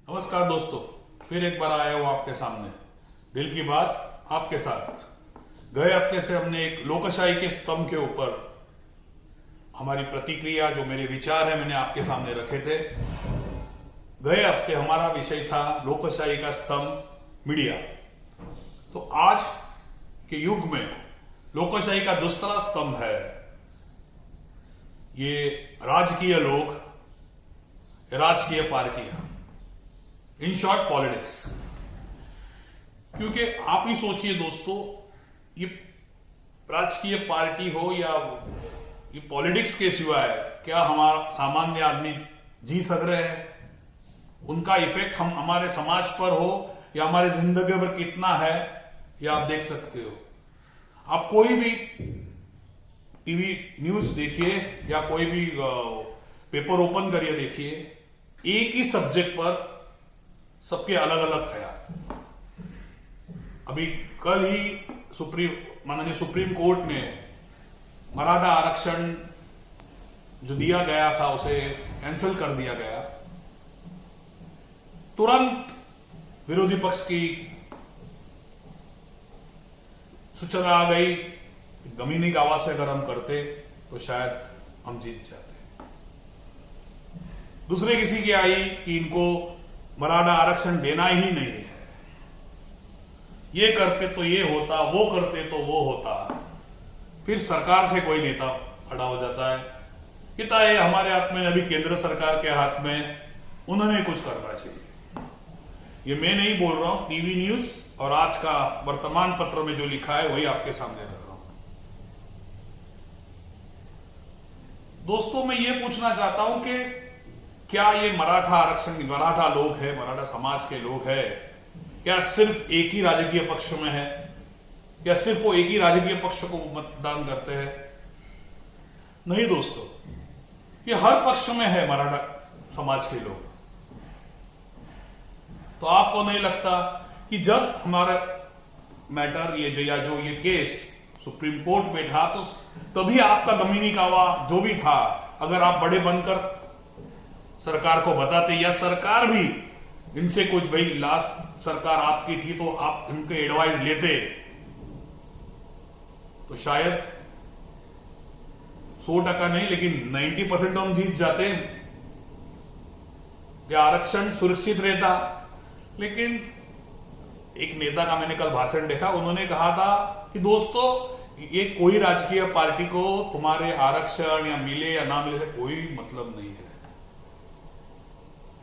नमस्कार दोस्तों, फिर एक बार आया हूं आपके सामने दिल की बात आपके साथ। गए हफ्ते से हमने एक लोकशाही के स्तंभ के ऊपर हमारी प्रतिक्रिया, जो मेरे विचार है, मैंने आपके सामने रखे थे। गए हफ्ते हमारा विषय था लोकशाही का स्तंभ मीडिया। तो आज के युग में लोकशाही का दूसरा स्तंभ है ये राजकीय लोग, राजकीय पार्टियां, इन शॉर्ट पॉलिटिक्स। क्योंकि आप ही सोचिए दोस्तों, ये राजकीय पार्टी हो या ये पॉलिटिक्स के सिवाय क्या हमारा सामान्य आदमी जी सक रहे हैं? उनका इफेक्ट हम हमारे समाज पर हो या हमारे जिंदगी पर कितना है, ये आप देख सकते हो। आप कोई भी टीवी न्यूज देखिए या कोई भी पेपर ओपन करिए, देखिए एक ही सब्जेक्ट पर सबके अलग अलग ख्याल। अभी कल ही माननीय सुप्रीम कोर्ट ने मराठा आरक्षण जो दिया गया था उसे कैंसिल कर दिया गया। तुरंत विरोधी पक्ष की सूचना आ गई, जमीनी की आवाज से अगर हम करते तो शायद हम जीत जाते। दूसरे किसी की आई कि इनको मराठा आरक्षण देना ही नहीं है, ये करते तो ये होता, वो करते तो वो होता। फिर सरकार से कोई नेता खड़ा हो जाता है, कहता है हमारे हाथ में, अभी केंद्र सरकार के हाथ में, उन्होंने कुछ करना चाहिए। ये मैं नहीं बोल रहा हूं, टीवी न्यूज और आज का वर्तमान पत्र में जो लिखा है वही आपके सामने रख रहा हूं। दोस्तों, मैं ये पूछना चाहता हूं कि क्या ये मराठा आरक्षण, मराठा लोग है, मराठा समाज के लोग है, क्या सिर्फ एक ही राजकीय पक्ष में है? क्या सिर्फ वो एक ही राजकीय पक्ष को मतदान करते हैं? नहीं दोस्तों, ये हर पक्ष में है मराठा समाज के लोग। तो आपको नहीं लगता कि जब हमारा मैटर ये केस सुप्रीम कोर्ट में था, तो तभी आपका जमीनी कावा जो भी था, अगर आप बड़े बनकर सरकार को बताते या सरकार भी इनसे कुछ, भाई लास्ट सरकार आपकी थी तो आप इनके एडवाइस लेते, तो शायद 100% नहीं लेकिन 90% हम जीत जाते या आरक्षण सुरक्षित रहता। लेकिन एक नेता का मैंने कल भाषण देखा, उन्होंने कहा था कि दोस्तों, ये कोई राजकीय पार्टी को तुम्हारे आरक्षण या मिले या ना मिले से कोई मतलब नहीं है।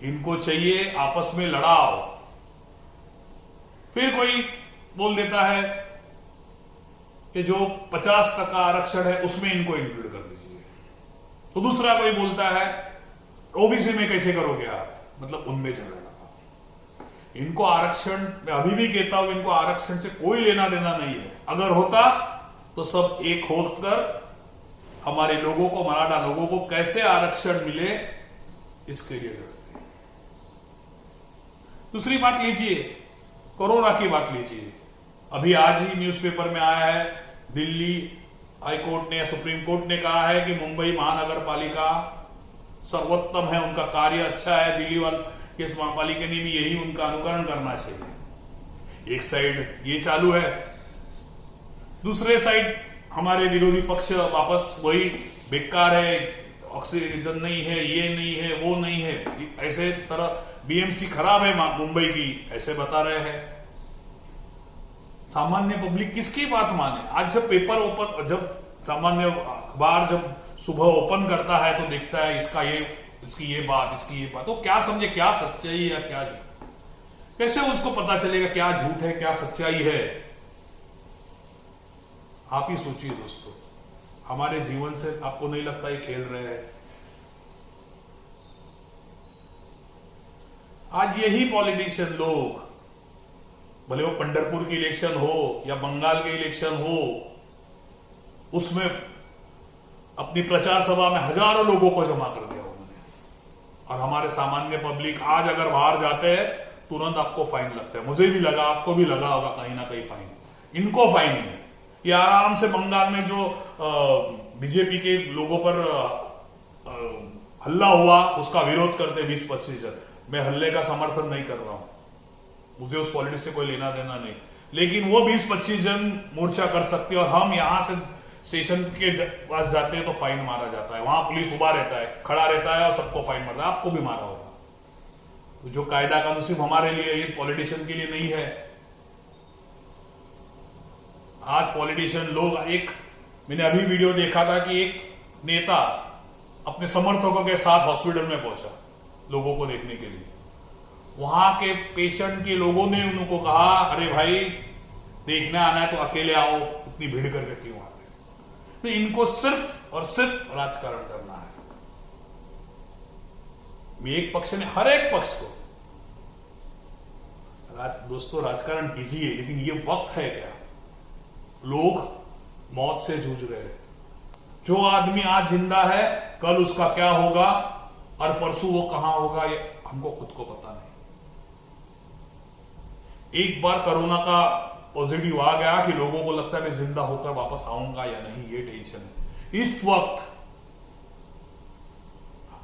इनको चाहिए आपस में लड़ाओ। फिर कोई बोल देता है कि जो 50% आरक्षण है उसमें इनको इंक्लूड कर दीजिए। तो दूसरा कोई बोलता है ओबीसी में कैसे करोगे आप, मतलब उनमें झगड़ा लगा। इनको आरक्षण, मैं अभी भी कहता हूं, इनको आरक्षण से कोई लेना देना नहीं है। अगर होता तो सब एक होकर हमारे लोगों को, मराठा लोगों को कैसे आरक्षण मिले, इसके लिए लड़ते। दूसरी बात लीजिए, कोरोना की बात लीजिए। अभी आज ही न्यूज़पेपर में आया है, दिल्ली हाईकोर्ट ने या सुप्रीम कोर्ट ने कहा है कि मुंबई महानगर पालिका सर्वोत्तम है, उनका कार्य अच्छा है, दिल्ली वाले के महापालिका ने भी यही उनका अनुकरण करना चाहिए। एक साइड ये चालू है, दूसरे साइड हमारे विरोधी पक्ष वापस वही बेकार है, ऑक्सीजन नहीं है, ये नहीं है, वो नहीं है, ऐसे तरह बीएमसी खराब है मुंबई की, ऐसे बता रहे हैं। सामान्य पब्लिक किसकी बात माने? आज जब पेपर ओपन, जब सामान्य अखबार जब सुबह ओपन करता है तो देखता है इसकी ये बात, तो क्या समझे, क्या सच्चाई है, क्या झूठ? कैसे उसको पता चलेगा क्या झूठ है, क्या सच्चाई है? आप ही सोचिए दोस्तों, हमारे जीवन से आपको नहीं लगता ये खेल रहे हैं? आज यही पॉलिटिशियन लोग, भले वो पंढरपुर की इलेक्शन हो या बंगाल के इलेक्शन हो, उसमें अपनी प्रचार सभा में हजारों लोगों को जमा कर दिया उन्होंने। और हमारे सामान्य पब्लिक आज अगर बाहर जाते हैं तुरंत आपको फाइन लगता है। मुझे भी लगा, आपको भी लगा होगा कहीं ना कहीं फाइन। इनको फाइन नहीं, ये आराम से बंगाल में जो बीजेपी के लोगों पर हल्ला हुआ उसका विरोध करते 20-25 जन, मैं हल्ले का समर्थन नहीं कर रहा हूं, मुझे उस पॉलिटिक्स से कोई लेना देना नहीं, लेकिन वो 20-25 जन मोर्चा कर सकते हैं और हम यहां से स्टेशन के पास जाते हैं तो फाइन मारा जाता है, वहां पुलिस उभा रहता है, खड़ा रहता है और सबको फाइन मारता है, आपको भी मारा होगा। तो जो कायदा कानून सिर्फ हमारे लिए, ये पॉलिटिशियन के लिए नहीं है। आज पॉलिटिशियन लोग, मैंने अभी वीडियो देखा था कि एक नेता अपने समर्थकों के साथ हॉस्पिटल में पहुंचा लोगों को देखने के लिए। वहां के पेशेंट के लोगों ने उनको कहा, अरे भाई देखने आना है तो अकेले आओ, इतनी भीड़ करके क्यों आते? तो इनको सिर्फ और सिर्फ राजकारण करना है। एक पक्ष ने, हर एक पक्ष को, दोस्तों राजकारण कीजिए, लेकिन ये वक्त है क्या? लोग मौत से जूझ रहे हैं। जो आदमी आज जिंदा है, कल उसका क्या होगा और परसों वो कहां होगा, ये हमको खुद को पता नहीं। एक बार कोरोना का पॉजिटिव आ गया कि लोगों को लगता है मैं जिंदा होकर वापस आऊंगा या नहीं, ये टेंशन है। इस वक्त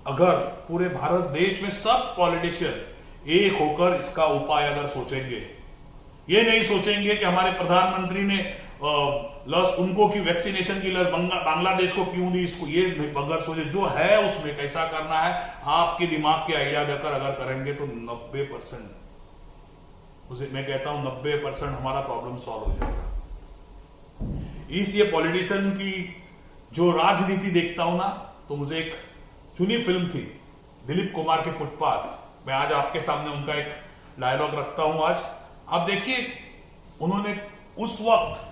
अगर पूरे भारत देश में सब पॉलिटिशियन एक होकर इसका उपाय अगर सोचेंगे, ये नहीं सोचेंगे कि हमारे प्रधानमंत्री ने लस, उनको की वैक्सीनेशन की लस बांग्लादेश को क्यों दी, इसको ये अगर सोचे जो है उसमें कैसा करना है, आपके दिमाग के आइडिया देकर अगर करेंगे तो 90%, मैं कहता हूं 90% हमारा प्रॉब्लम सॉल्व हो जाएगा। ये पॉलिटिशियन की जो राजनीति देखता हूं ना, तो मुझे एक चुनी फिल्म थी दिलीप कुमार के फुटपाथ, मैं आज आपके सामने उनका एक डायलॉग रखता हूं। आज आप देखिए, उन्होंने उस वक्त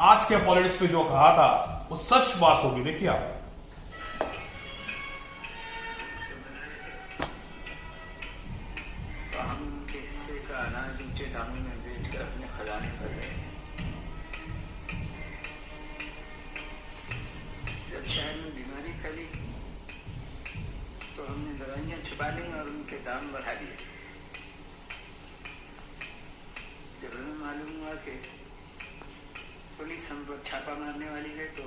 आज के पॉलिटिक्स पे जो कहा था वो सच बात होगी। देखिए आप, अनाज ऊंचे दामों में बेचकर अपने खजाने भर रहे हैं। जब शहर में बीमारी फैली तो हमने दवाइयां छुपा ली और उनके दाम बढ़ा दिए। जब हमें मालूम हुआ कि पुलिस हम पर छापा मारने वाली है तो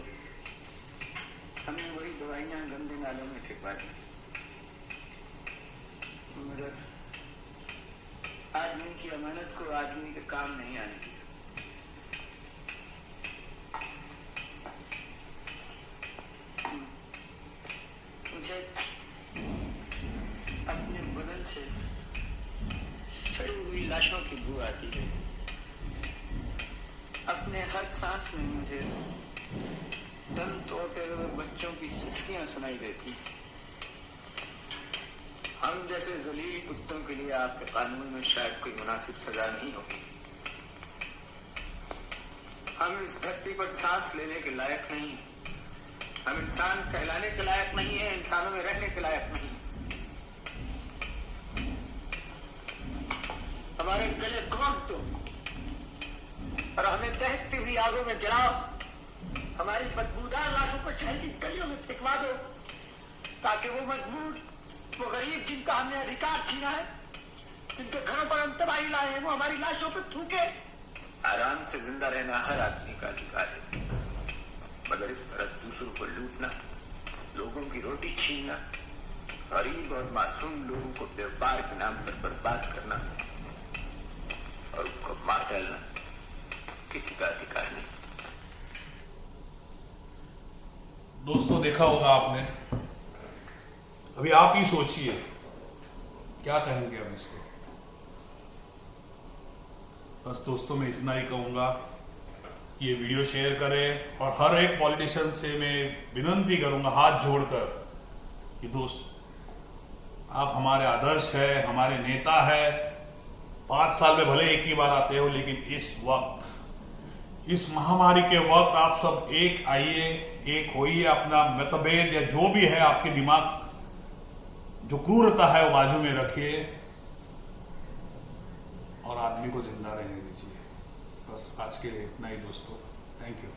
हमने वही दवाइयां गंदे नालों में फेंकवा दी। मगर आदमी की अमानत को आदमी के काम नहीं आने दिया। मुझे अपने बदन से सड़ी हुई लाशों की बू आती है। अपने हर सांस में मुझे दम तोड़ते हुए बच्चों की सिसकियां सुनाई देती। हम जैसे जलील कुत्तों के लिए आपके कानून में शायद कोई मुनासिब सजा नहीं होगी। हम इस धरती पर सांस लेने के लायक नहीं, हम इंसान कहलाने के लायक नहीं है, इंसानों में रहने के लायक नहीं। हमारे गले घोंट दो और हमें दहकती हुई आगों में जलाओ। हमारी बदबूदार लाशों को शहर की गलियों में फेंकवा दो ताकि वो मजबूर, वो गरीब जिनका हमने अधिकार छीना है, जिनके घरों पर हम तबाही लाए हैं, वो हमारी लाशों पर थूके। आराम से जिंदा रहना हर आदमी का अधिकार है, मगर इस तरह दूसरों को लूटना, लोगों की रोटी छीनना, गरीब और मासूम लोगों को व्यापार के नाम पर बर्बाद करना और उनको मार डालना किसी का अधिकार नहीं। दोस्तों देखा होगा आपने, अभी आप ही सोचिए क्या कहेंगे हम इसको। बस दोस्तों मैं इतना ही कहूंगा, ये वीडियो शेयर करें और हर एक पॉलिटिशियन से मैं विनती करूंगा हाथ जोड़कर कि दोस्त आप हमारे आदर्श है, हमारे नेता है। 5 साल में भले एक ही बार आते हो, लेकिन इस वक्त, इस महामारी के वक्त आप सब एक आइए, एक होइए, अपना मतभेद या जो भी है आपके दिमाग, जो क्रूरता है वो बाजू में रखिए और आदमी को जिंदा रहने दीजिए। बस आज के लिए इतना ही दोस्तों, थैंक यू।